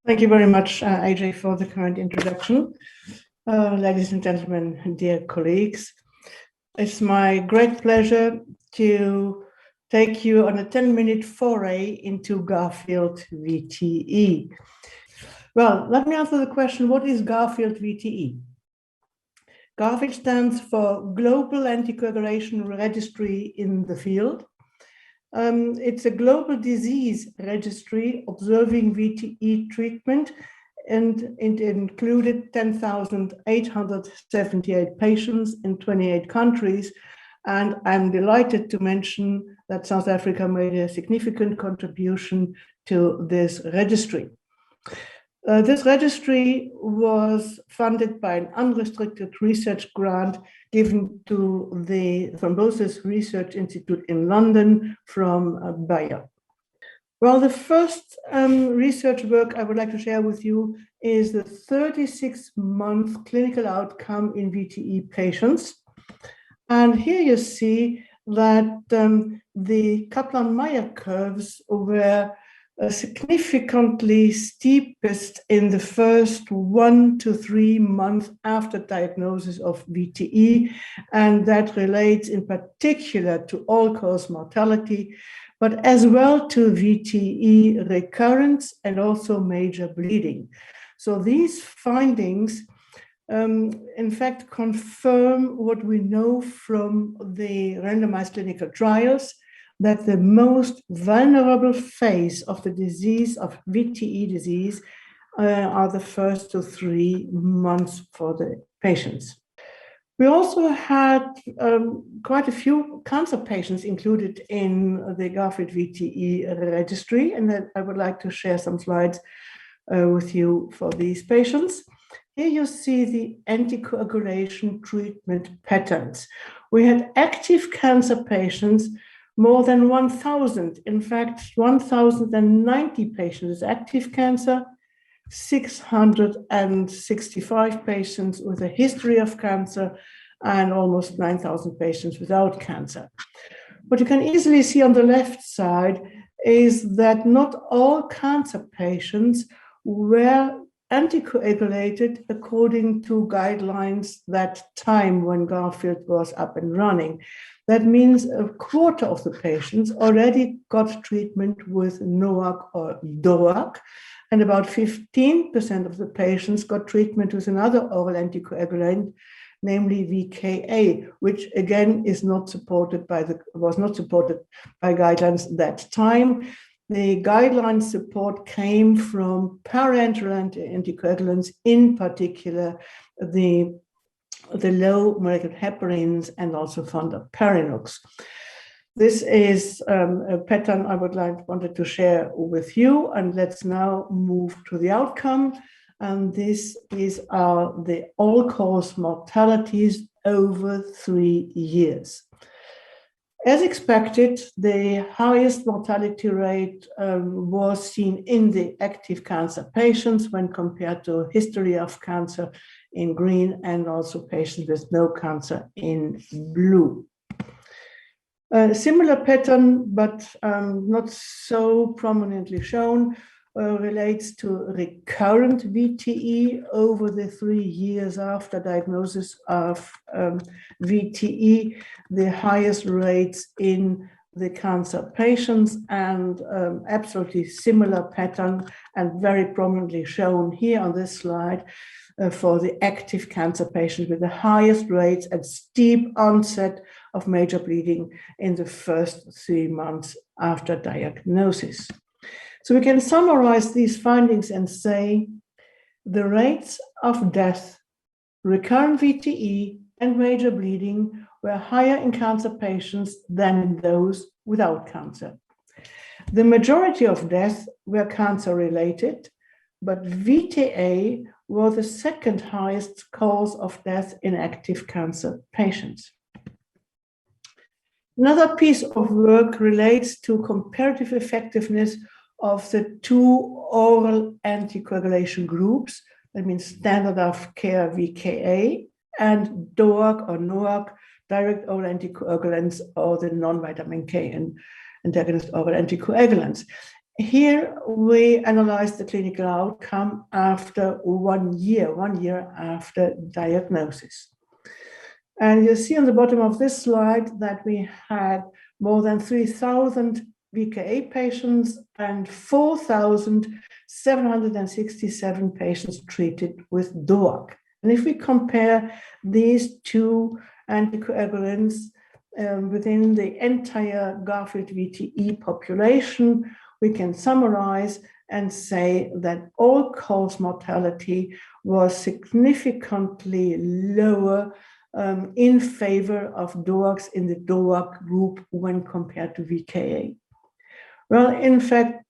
Thank you very much, AJ, for the kind introduction. Ladies and gentlemen, dear colleagues, it's my great pleasure to take you on a 10-minute foray into GARFIELD VTE. Well, let me answer the question, what is GARFIELD VTE? GARFIELD stands for Global Anticoagulation Registry in the Field. It's a global disease registry observing VTE treatment, and it included 10,878 patients in 28 countries. And I'm delighted to mention that South Africa made a significant contribution to this registry. This registry was funded by an unrestricted research grant given to the Thrombosis Research Institute in London from Bayer. Well, the first research work I would like to share with you is the 36-month clinical outcome in VTE patients. And here you see that the Kaplan-Meier curves were significantly steepest in the first 1 to 3 months after diagnosis of VTE, and that relates in particular to all-cause mortality, but as well to VTE recurrence and also major bleeding. So these findings in fact confirm what we know from the randomized clinical trials, that the most vulnerable phase of the disease, of VTE disease, are the first to 3 months for the patients. We also had quite a few cancer patients included in the GARFIELD VTE registry, and I would like to share some slides with you for these patients. Here you see the anticoagulation treatment patterns. We had active cancer patients, more than 1,000, in fact, 1,090 patients with active cancer, 665 patients with a history of cancer, and almost 9,000 patients without cancer. What you can easily see on the left side is that not all cancer patients were anticoagulated according to guidelines that time when GARFIELD was up and running. That means a quarter of the patients already got treatment with NOAC or DOAC, and about 15% of the patients got treatment with another oral anticoagulant, namely VKA, which again was not supported by guidelines that time. The guideline support came from parenteral anticoagulants, in particular the low molecular heparins and also fondaparinux. This is a pattern I wanted to share with you, and let's now move to the outcome. And these are the all-cause mortalities over 3 years. As expected, the highest mortality rate was seen in the active cancer patients when compared to history of cancer in green, and also patients with no cancer in blue. A similar pattern, but not so prominently shown, relates to recurrent VTE over the 3 years after diagnosis of VTE, the highest rates in the cancer patients, and absolutely similar pattern, and very prominently shown here on this slide for the active cancer patients with the highest rates and steep onset of major bleeding in the first 3 months after diagnosis. So we can summarize these findings and say the rates of death, recurrent VTE, and major bleeding were higher in cancer patients than in those without cancer. The majority of deaths were cancer-related, but VTE was the second highest cause of death in active cancer patients. Another piece of work relates to comparative effectiveness of the 2 oral anticoagulation groups, that means standard of care VKA, and DOAC or NOAC, direct oral anticoagulants, or the non-vitamin K and antagonist oral anticoagulants. Here we analyzed the clinical outcome after 1 year after diagnosis. And you see on the bottom of this slide that we had more than 3,000 VKA patients and 4,767 patients treated with DOAC. And if we compare these two anticoagulants within the entire GARFIELD VTE population, we can summarize and say that all-cause mortality was significantly lower in favor of DOACs in the DOAC group when compared to VKA. Well, in fact,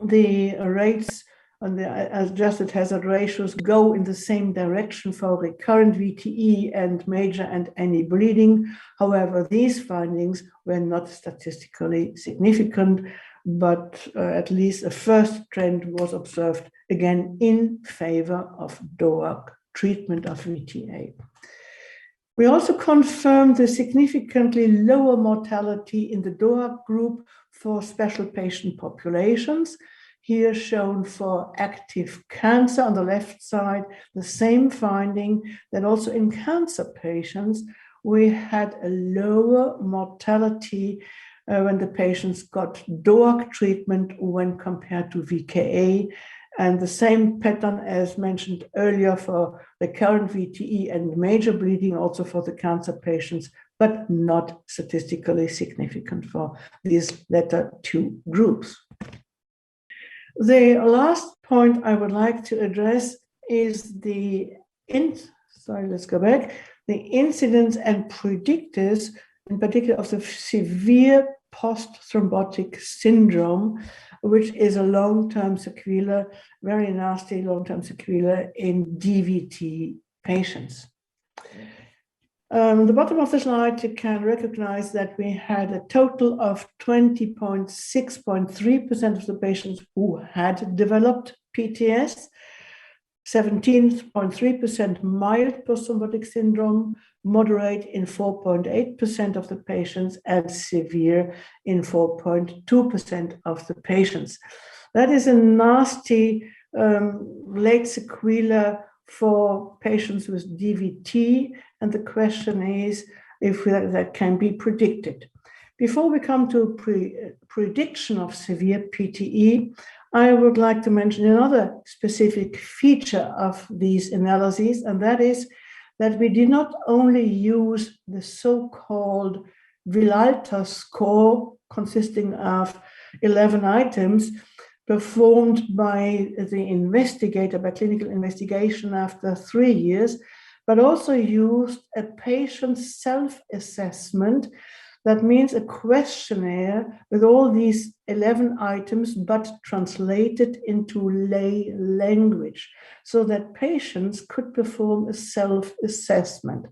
the rates and the adjusted hazard ratios go in the same direction for recurrent VTE and major and any bleeding. However, these findings were not statistically significant, but at least a first trend was observed again in favor of DOAC treatment of VTA. We also confirmed the significantly lower mortality in the DOAC group for special patient populations. Here shown for active cancer on the left side, the same finding that also in cancer patients, we had a lower mortality when the patients got DOAC treatment when compared to VKA. And the same pattern as mentioned earlier for the current VTE and major bleeding also for the cancer patients, but not statistically significant for these latter two groups. The last point I would like to address is the incidence and predictors, in particular of the severe post-thrombotic syndrome, which is a long-term sequela, very nasty long-term sequela in DVT patients. The bottom of the slide, you can recognize that we had a total of 20.6.3% of the patients who had developed PTS, 17.3% mild post-thrombotic syndrome, moderate in 4.8% of the patients, and severe in 4.2% of the patients. That is a nasty late sequela for patients with DVT, and the question is if that can be predicted. Before we come to prediction of severe PTE, I would like to mention another specific feature of these analyses, and that is that we did not only use the so-called Villalta score consisting of 11 items performed by the investigator by clinical investigation after 3 years, but also used a patient self-assessment. That means a questionnaire with all these 11 items, but translated into lay language so that patients could perform a self-assessment.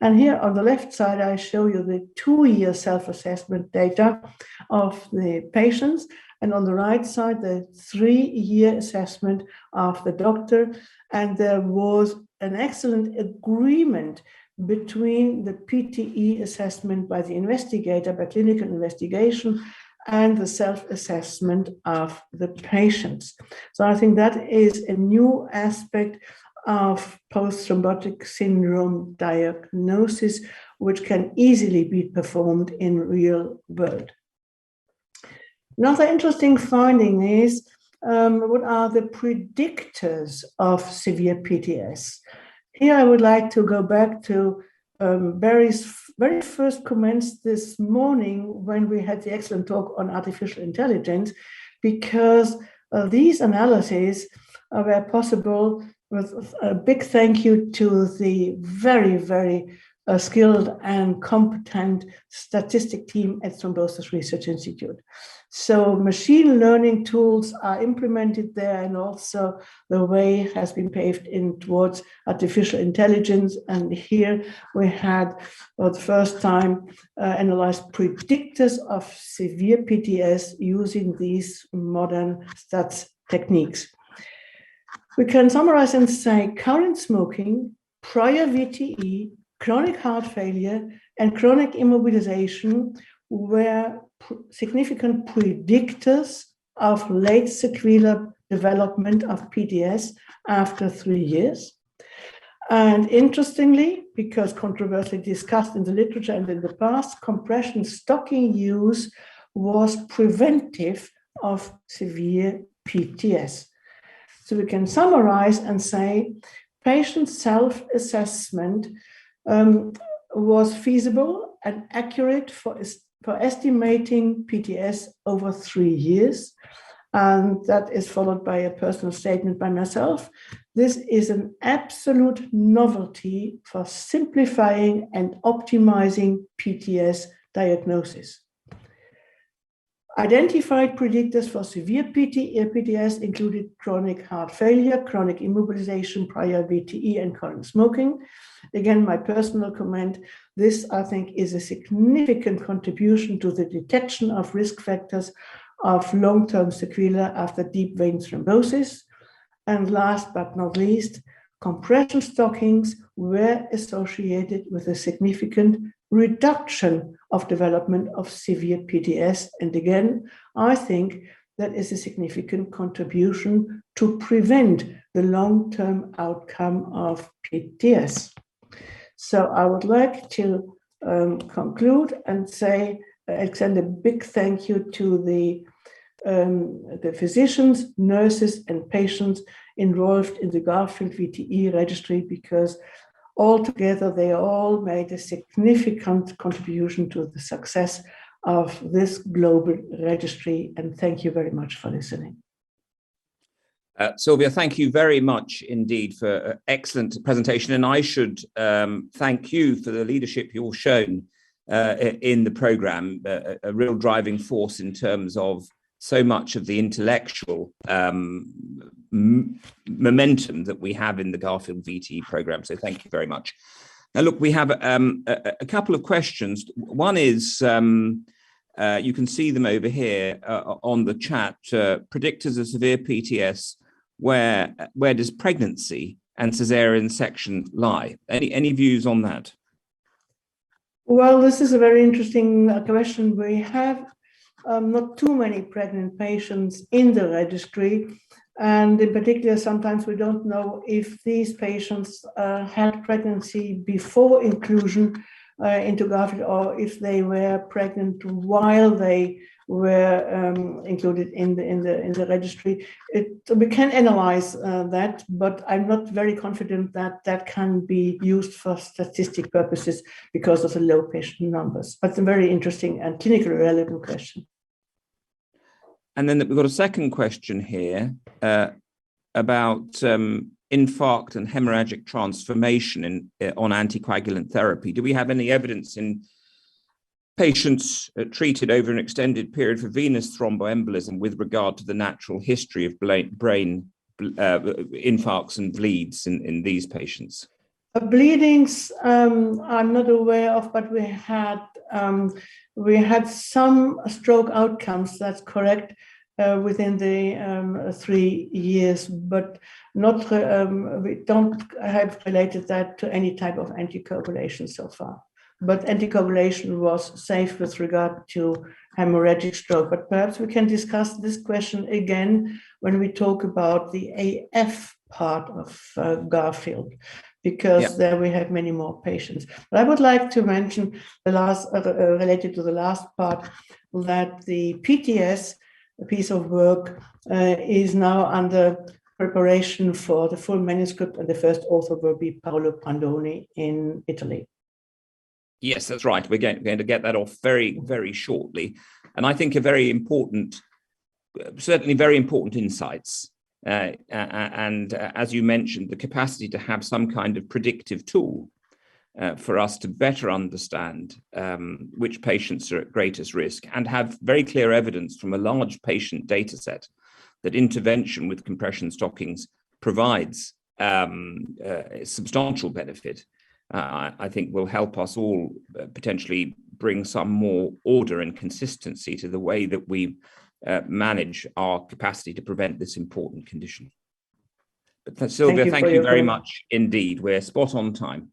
And here on the left side, I show you the 2-year self-assessment data of the patients. And on the right side, the 3-year assessment of the doctor. And there was an excellent agreement between the PTE assessment by the investigator, by clinical investigation, and the self-assessment of the patients. So I think that is a new aspect of post-thrombotic syndrome diagnosis, which can easily be performed in real world. Another interesting finding is what are the predictors of severe PTS? Here I would like to go back to Barry's very first comments this morning when we had the excellent talk on artificial intelligence, because these analyses were possible with a big thank you to the very, very skilled and competent statistic team at Thrombosis Research Institute. So machine learning tools are implemented there, and also the way has been paved in towards artificial intelligence. And here we had for the first time analyzed predictors of severe PTS using these modern stats techniques. We can summarize and say current smoking, prior VTE, chronic heart failure, and chronic immobilization were significant predictors of late sequela development of PTS after 3 years. And interestingly, because controversially discussed in the literature and in the past, compression stocking use was preventive of severe PTS. So we can summarize and say patient self-assessment was feasible and accurate for estimating PTS over 3 years. And that is followed by a personal statement by myself. This is an absolute novelty for simplifying and optimizing PTS diagnosis. Identified predictors for severe PTS included chronic heart failure, chronic immobilization, prior VTE, and current smoking. Again, my personal comment, this I think is a significant contribution to the detection of risk factors of long-term sequelae after deep vein thrombosis. And last but not least, compression stockings were associated with a significant reduction of development of severe PTS. And again, I think that is a significant contribution to prevent the long-term outcome of PTS. So I would like to conclude and say, extend a big thank you to the physicians, nurses, and patients involved in the GARFIELD VTE registry, because altogether they all made a significant contribution to the success of this global registry. And thank you very much for listening. Sylvia, thank you very much indeed for an excellent presentation. And I should thank you for the leadership you've shown in the program, a real driving force in terms of so much of the intellectual momentum that we have in the GARFIELD VTE program. So thank you very much. Now, look, we have a couple of questions. One is, you can see them over here on the chat, predictors of severe PTS, where does pregnancy and cesarean section lie? Any views on that? Well, this is a very interesting question. We have not too many pregnant patients in the registry. And in particular, sometimes we don't know if these patients had pregnancy before inclusion into GARFIELD, or if they were pregnant while they were included in the registry. We can analyze that, but I'm not very confident that that can be used for statistic purposes because of the low patient numbers. But it's a very interesting and clinically relevant question. And then we've got a second question here about infarct and hemorrhagic transformation on anticoagulant therapy. Do we have any evidence in patients treated over an extended period for venous thromboembolism with regard to the natural history of brain infarcts and bleeds in these patients? Bleedings, I'm not aware of, but we had some stroke outcomes, that's correct, within the 3 years, but not we don't have related that to any type of anticoagulation so far. But anticoagulation was safe with regard to hemorrhagic stroke. But perhaps we can discuss this question again when we talk about the AF part of GARFIELD, because there we have many more patients. But I would like to mention the last, related to the last part, that the PTS piece of work is now under preparation for the full manuscript, and the first author will be Paolo Prandoni in Italy. Yes, that's right. We're going to get that off very, very shortly. And I think a very important, certainly very important insights. And as you mentioned, the capacity to have some kind of predictive tool for us to better understand which patients are at greatest risk, and have very clear evidence from a large patient data set that intervention with compression stockings provides substantial benefit. I think will help us all potentially bring some more order and consistency to the way that we manage our capacity to prevent this important condition. But Sylvia, thank you very much indeed. We're spot on time.